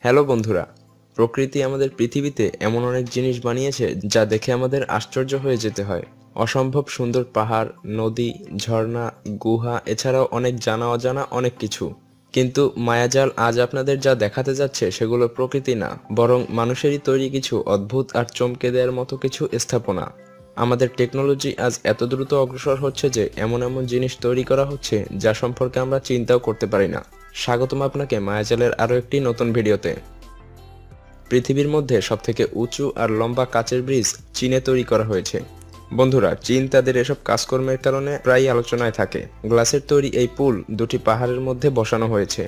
Hello বন্ধুরা, প্রকৃতি আমাদের পৃথিবীতে এমন অনেক জিনিস বানিয়েছে যা দেখে আমাদের আশ্চর্য হয়ে যেতে হয়। অসম্ভব সুন্দর পাহাড়, নদী, ঝর্ণা, গুহা, এছাড়াও অনেক জানা অজানা অনেক কিছু। কিন্তু মায়াজাল আজ আপনাদের যা দেখাতে যাচ্ছে সেগুলো প্রকৃতি না, বরং মানুষেরই তৈরি কিছু অদ্ভুত আর চমকে দেওয়ার মতো কিছু স্থাপনা। আমাদের টেকনোলজি আজ এত দ্রুত অগ্রসর হচ্ছে যে এমন এমন জিনিস তৈরি করা হচ্ছে যা সম্পর্কে আমরা চিন্তাও করতে পারি না। স্বাগতম আপনাকে মায়াজালের আরও একটি নতুন ভিডিওতে। পৃথিবীর মধ্যে সবথেকে উঁচু আর লম্বা কাচের ব্রিজ চীনে তৈরি করা হয়েছে। বন্ধুরা, চীন তাদের এসব কাজকর্মের কারণে প্রায় আলোচনায় থাকে। গ্লাসের তৈরি এই পুল দুটি পাহাড়ের মধ্যে বসানো হয়েছে।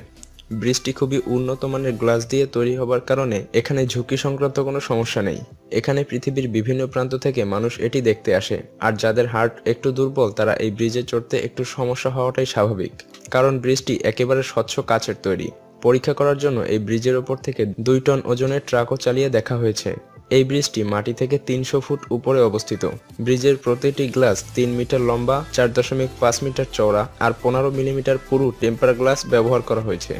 ব্রিজটি খুবই উন্নত মানের গ্লাস দিয়ে তৈরি হবার কারণে এখানে ঝুঁকি সংক্রান্ত কোনো সমস্যা নেই। এখানে পৃথিবীর বিভিন্ন প্রান্ত থেকে মানুষ এটি দেখতে আসে, আর যাদের হার্ট একটু দুর্বল তারা এই ব্রিজে চড়তে একটু সমস্যা হওয়াটাই স্বাভাবিক, কারণ ব্রিজটি একেবারে স্বচ্ছ কাচের তৈরি। পরীক্ষা করার জন্য এই ব্রিজের ওপর থেকে 2 টন ওজনের ট্রাকও চালিয়ে দেখা হয়েছে। এই ব্রিজটি মাটি থেকে 300 ফুট উপরে অবস্থিত। ব্রিজের প্রতিটি গ্লাস 3 মিটার লম্বা, 4.5 মিটার চওড়া আর 15 মিলিমিটার পুরু টেম্পার গ্লাস ব্যবহার করা হয়েছে।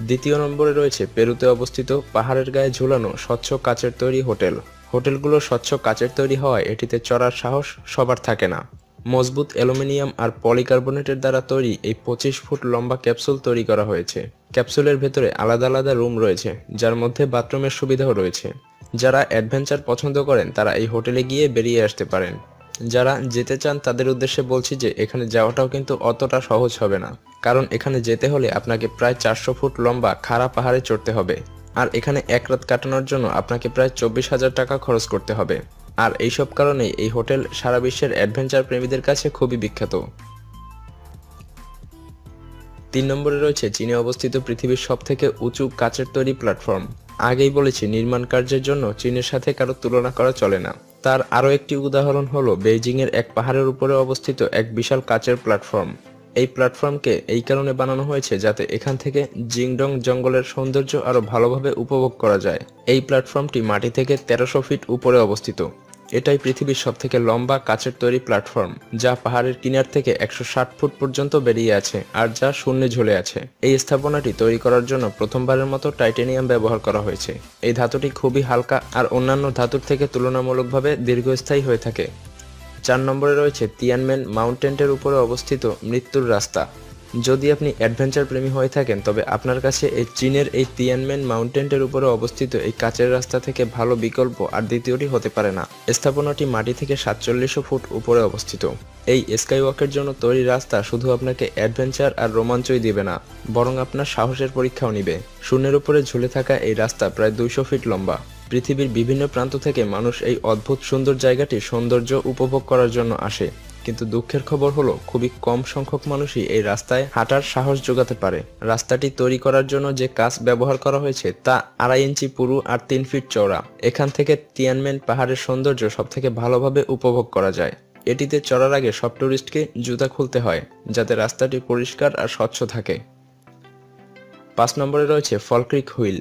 দ্বিতীয় নম্বরে রয়েছে পেরুতে অবস্থিত পাহাড়ের গায়ে ঝুলানো স্বচ্ছ কাচের তৈরি হোটেল। হোটেলগুলো স্বচ্ছ কাচের তৈরি হওয়ায় এটিতে চড়ার সাহস সবার থাকে না। মজবুত অ্যালুমিনিয়াম আর পলিকার্বনেটের দ্বারা তৈরি এই 25 ফুট লম্বা ক্যাপসুল তৈরি করা হয়েছে। ক্যাপসুলের ভেতরে আলাদা আলাদা রুম রয়েছে, যার মধ্যে বাথরুমের সুবিধাও রয়েছে। যারা অ্যাডভেঞ্চার পছন্দ করেন তারা এই হোটেলে গিয়ে বেরিয়ে আসতে পারেন। যারা যেতে চান তাদের উদ্দেশ্যে বলছি যে এখানে যাওয়াটাও কিন্তু অতটা সহজ হবে না, কারণ এখানে যেতে হলে আপনাকে প্রায় 400 ফুট লম্বা খাড়া পাহাড়ে চড়তে হবে, আর এখানে এক রাত কাটানোর জন্য আপনাকে প্রায় 24,000 টাকা খরচ করতে হবে। আর এইসব কারণেই এই হোটেল সারা বিশ্বের অ্যাডভেঞ্চার প্রেমীদের কাছে খুবই বিখ্যাত। 3 নম্বরে রয়েছে চীনে অবস্থিত পৃথিবীর সবথেকে উঁচু কাচের তৈরি প্ল্যাটফর্ম। আগেই বলেছি, নির্মাণ কার্যের জন্য চীনের সাথে কারো তুলনা করা চলে না। তার আরও একটি উদাহরণ হলো বেইজিংয়ের এক পাহাড়ের উপরে অবস্থিত এক বিশাল কাচের প্ল্যাটফর্ম। এই প্ল্যাটফর্মকে এই কারণে বানানো হয়েছে যাতে এখান থেকে জিংডং জঙ্গলের সৌন্দর্য আরও ভালোভাবে উপভোগ করা যায়। এই প্ল্যাটফর্মটি মাটি থেকে 1300 ফিট উপরে অবস্থিত। এটাই পৃথিবীর সবথেকে লম্বা কাচের তৈরি প্ল্যাটফর্ম, যা পাহাড়ের কিনার থেকে 160 ফুট পর্যন্ত বেরিয়ে আছে আর যা শূন্যে ঝুলে আছে। এই স্থাপনাটি তৈরি করার জন্য প্রথমবারের মতো টাইটেনিয়াম ব্যবহার করা হয়েছে। এই ধাতুটি খুবই হালকা আর অন্যান্য ধাতুর থেকে তুলনামূলকভাবে দীর্ঘস্থায়ী হয়ে থাকে। 4 নম্বরে রয়েছে তিয়ানমেন মাউন্টেনের উপরে অবস্থিত মৃত্যুর রাস্তা। যদি আপনি অ্যাডভেঞ্চার প্রেমী হয়ে থাকেন তবে আপনার কাছে এই চীনের এই তিয়ানমেন মাউন্টেনের উপরে অবস্থিত এই কাচের রাস্তা থেকে ভালো বিকল্প আর দ্বিতীয়টি হতে পারে না। স্থাপনাটি মাটি থেকে 4700 ফুট উপরে অবস্থিত। এই স্কাইওয়াকের জন্য তৈরি রাস্তা শুধু আপনাকে অ্যাডভেঞ্চার আর রোমাঞ্চই দিবে না, বরং আপনার সাহসের পরীক্ষাও নিবে। শূন্যের উপরে ঝুলে থাকা এই রাস্তা প্রায় 200 ফিট লম্বা। পৃথিবীর বিভিন্ন প্রান্ত থেকে মানুষ এই অদ্ভুত সুন্দর জায়গাটির সৌন্দর্য উপভোগ করার জন্য আসে, কিন্তু দুঃখের খবর হলো খুবই কম সংখ্যক মানুষই এই রাস্তায় হাঁটার সাহস জোগাতে পারে। রাস্তাটি তৈরি করার জন্য যে কাচ ব্যবহার করা হয়েছে তা 2.5 ইঞ্চি পুরু আর 3 ফিট চওড়া। এখান থেকে তিয়ানমেন পাহাড়ের সৌন্দর্য সবথেকে ভালোভাবে উপভোগ করা যায়। এটিতে চড়ার আগে সব টুরিস্টকে জুতা খুলতে হয়, যাতে রাস্তাটি পরিষ্কার আর স্বচ্ছ থাকে। 5 নম্বরে রয়েছে ফল ক্রিক হুইল।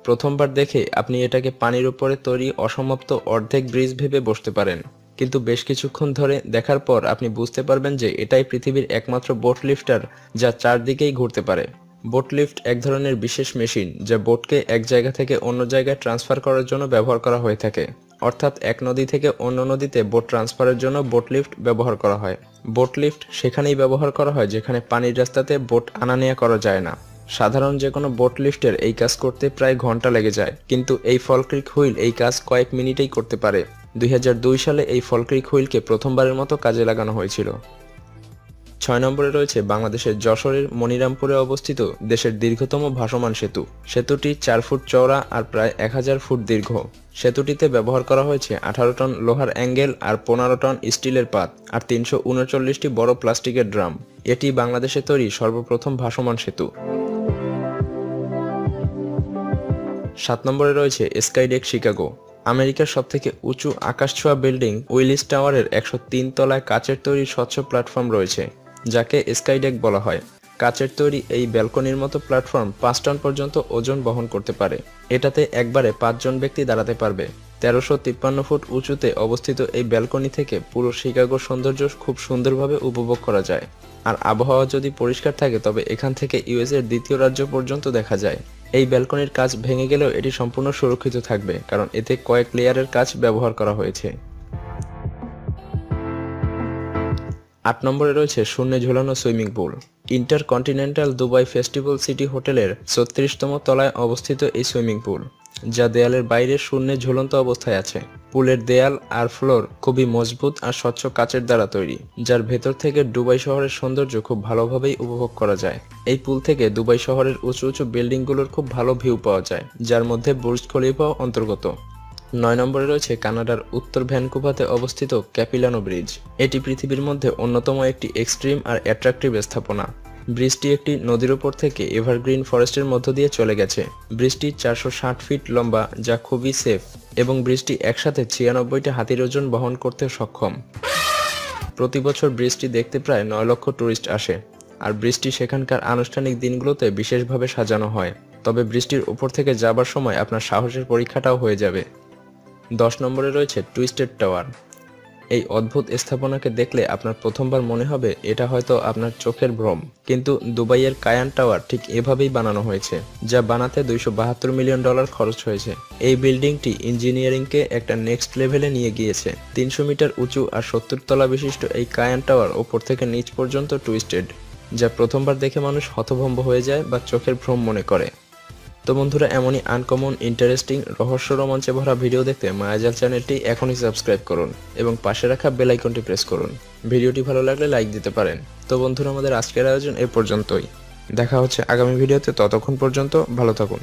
প্রথমবার দেখে আপনি এটাকে পানির উপরে তৈরি অসমাপ্ত অর্ধেক ব্রিজ ভেবে বসতে পারেন, কিন্তু বেশ কিছুক্ষণ ধরে দেখার পর আপনি বুঝতে পারবেন যে এটাই পৃথিবীর একমাত্র বোট লিফটার যা চারদিকেই ঘুরতে পারে। বোট লিফট এক ধরনের বিশেষ মেশিন যা বোটকে এক জায়গা থেকে অন্য জায়গায় ট্রান্সফার করার জন্য ব্যবহার করা হয়ে থাকে। অর্থাৎ এক নদী থেকে অন্য নদীতে বোট ট্রান্সফারের জন্য বোট লিফট ব্যবহার করা হয়। বোট লিফট সেখানেই ব্যবহার করা হয় যেখানে পানির রাস্তাতে বোট আনা নেওয়া করা যায় না। সাধারণ যে কোনো বোট লিফটের এই কাজ করতে প্রায় ঘন্টা লেগে যায়, কিন্তু এই ফল ক্রিক হুইল এই কাজ কয়েক মিনিটেই করতে পারে। 2002 সালে এই ফল ক্রিক হুইলকে প্রথমবারের মতো কাজে লাগানো হয়েছিল। 6 নম্বরে রয়েছে বাংলাদেশের যশোরের মনিরামপুরে অবস্থিত দেশের দীর্ঘতম ভাসমান সেতু। সেতুটি 4 ফুট চওড়া আর প্রায় 1000 ফুট দীর্ঘ। সেতুটিতে ব্যবহার করা হয়েছে 18 টন লোহার অ্যাঙ্গেল আর 15 টন স্টিলের পাত আর 339টি বড় প্লাস্টিকের ড্রাম। এটি বাংলাদেশে তৈরি সর্বপ্রথম ভাসমান সেতু। 7 নম্বরে রয়েছে স্কাইডেক শিকাগো। আমেরিকার সবথেকে উঁচু আকাশছোঁয়া বিল্ডিং উইলিস টাওয়ারের 103 তলায় কাচের তৈরি স্বচ্ছ প্ল্যাটফর্ম রয়েছে, যাকে স্কাইডেক বলা হয়। কাচের তৈরি এই ব্যালকনির মতো প্ল্যাটফর্ম 5 টন পর্যন্ত ওজন বহন করতে পারে। এটাতে একবারে 5 জন ব্যক্তি দাঁড়াতে পারবে। 1353 ফুট উঁচুতে অবস্থিত এই ব্যালকনি থেকে পুরো শিকাগোর সৌন্দর্য খুব সুন্দরভাবে উপভোগ করা যায়। আর আবহাওয়া যদি পরিষ্কার থাকে তবে এখান থেকে ইউএস এর দ্বিতীয় রাজ্য পর্যন্ত দেখা যায়। এই ব্যালকনির কাচ ভেঙে গেলেও এটি সম্পূর্ণ সুরক্ষিত থাকবে, কারণ এতে কয়েক লেয়ারের কাচ ব্যবহার করা হয়েছে। 8 নম্বরে রয়েছে শূন্যে ঝুলানো swimming pool. Intercontinental Dubai festival city হোটেলের 36তম তলায় অবস্থিত এই সুইমিং পুল, যা দেয়ালের বাইরে শূন্যে ঝুলন্ত অবস্থায় আছে। পুলের দেয়াল আর ফ্লোর খুবই মজবুত আর স্বচ্ছ কাচের দ্বারা তৈরি, যার ভেতর থেকে দুবাই শহরের সৌন্দর্য খুব ভালোভাবেই উপভোগ করা যায়। এই পুল থেকে দুবাই শহরের উঁচু উঁচু বিল্ডিংগুলোর খুব ভালো ভিউ পাওয়া যায়, যার মধ্যে বুর্জ খলিফাও অন্তর্গত। 9 নম্বরে রয়েছে কানাডার উত্তর ভ্যানকুভারে অবস্থিত ক্যাপিলানো ব্রিজ। এটি পৃথিবীর মধ্যে অন্যতম একটি এক্সট্রিম আর অ্যাট্রাকটিভ স্থাপনা। ব্রিজটি একটি নদীর উপর থেকে এভারগ্রিন ফরেস্টের মধ্য দিয়ে চলে গেছে। ব্রিজটি 460 ফিট লম্বা, যা খুবই সেফ, এবং ব্রিজটি একসাথে 96টা হাতির ওজন বহন করতে সক্ষম। প্রতি বছর ব্রিজটি দেখতে প্রায় 9 লক্ষ টুরিস্ট আসে, আর ব্রিজটি সেখানকার আনুষ্ঠানিক দিনগুলোতে বিশেষভাবে সাজানো হয়। তবে ব্রিজটির উপর থেকে যাবার সময় আপনার সাহসের পরীক্ষাটাও হয়ে যাবে। 10 নম্বরে রয়েছে টুইস্টেড টাওয়ার। এই অদ্ভুত স্থাপনাকে দেখলে আপনার প্রথমবার মনে হবে এটা হয়তো আপনার চোখের ভ্রম, কিন্তু দুবাইয়ের কায়ান টাওয়ার ঠিক এভাবেই বানানো হয়েছে, যা বানাতে $272 মিলিয়ন খরচ হয়েছে। এই বিল্ডিংটি ইঞ্জিনিয়ারিংকে একটা নেক্সট লেভেলে নিয়ে গিয়েছে। 300 মিটার উঁচু আর 70 তলা বিশিষ্ট এই কায়ান টাওয়ার ওপর থেকে নিচ পর্যন্ত টুইস্টেড, যা প্রথমবার দেখে মানুষ হতভম্ব হয়ে যায় বা চোখের ভ্রম মনে করে। তো বন্ধুরা, এমনই আনকমন, ইন্টারেস্টিং, রহস্য রোমাঞ্চে ভরা ভিডিও দেখতে মায়াজাল চ্যানেলটি এখনই সাবস্ক্রাইব করুন এবং পাশে রাখা বেল আইকনটি প্রেস করুন। ভিডিওটি ভালো লাগলে লাইক দিতে পারেন। তো বন্ধুরা, আমাদের আজকের আয়োজন এ পর্যন্তই। দেখা হচ্ছে আগামী ভিডিওতে, ততক্ষণ পর্যন্ত ভালো থাকুন।